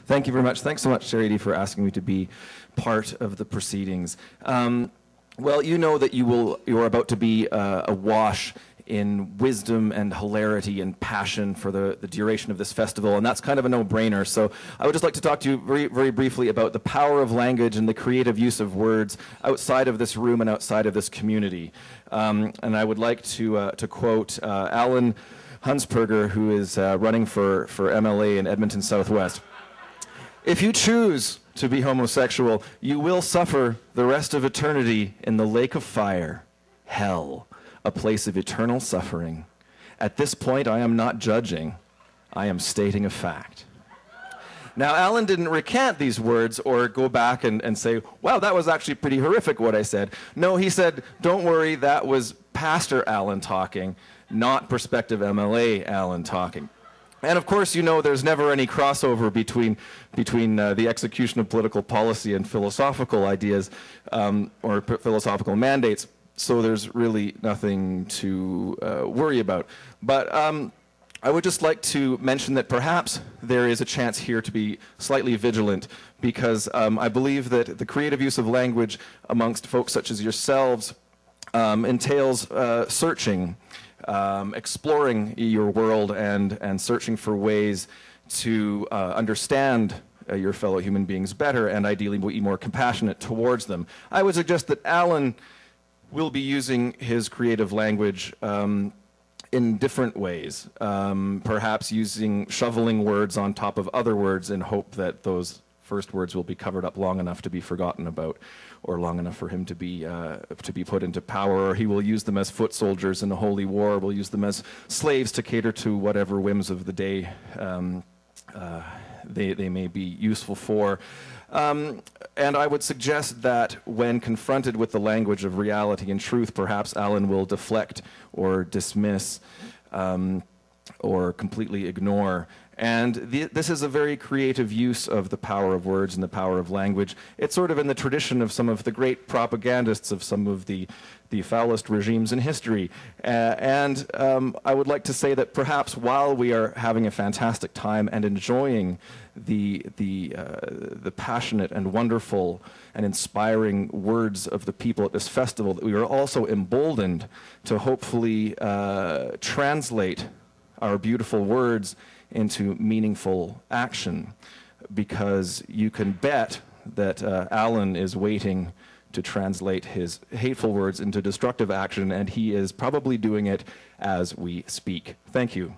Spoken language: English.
Thank you very much. Thanks so much, Charity, for asking me to be part of the proceedings. Well, you know that you are about to be awash in wisdom and hilarity and passion for the duration of this festival, and that's kind of a no-brainer. So I would just like to talk to you very, very briefly about the power of language and the creative use of words outside of this room and outside of this community. And I would like to quote Alan Hunsperger, who is running for MLA in Edmonton Southwest. If you choose to be homosexual, you will suffer the rest of eternity in the lake of fire, hell, a place of eternal suffering. At this point, I am not judging. I am stating a fact. Now, Alan didn't recant these words or go back and say, wow, that was actually pretty horrific what I said. No, he said, don't worry, that was Pastor Alan talking, not prospective MLA Alan talking. And of course, you know, there's never any crossover between the execution of political policy and philosophical ideas or philosophical mandates. So there's really nothing to worry about. But I would just like to mention that perhaps there is a chance here to be slightly vigilant, because I believe that the creative use of language amongst folks such as yourselves entails searching, exploring your world and searching for ways to understand your fellow human beings better and ideally be more compassionate towards them. I would suggest that Alan will be using his creative language in different ways, perhaps shoveling words on top of other words in hope that those first words will be covered up long enough to be forgotten about, or long enough for him to be put into power, or he will use them as foot soldiers in a holy war, will use them as slaves to cater to whatever whims of the day they may be useful for. And I would suggest that when confronted with the language of reality and truth, perhaps Alan will deflect or dismiss or completely ignore. And this is a very creative use of the power of words and the power of language. It's sort of in the tradition of some of the great propagandists of some of the foulest regimes in history. And I would like to say that perhaps while we are having a fantastic time and enjoying the passionate and wonderful and inspiring words of the people at this festival, that we are also emboldened to hopefully translate our beautiful words into meaningful action, because you can bet that Alan is waiting to translate his hateful words into destructive action, and he is probably doing it as we speak. Thank you.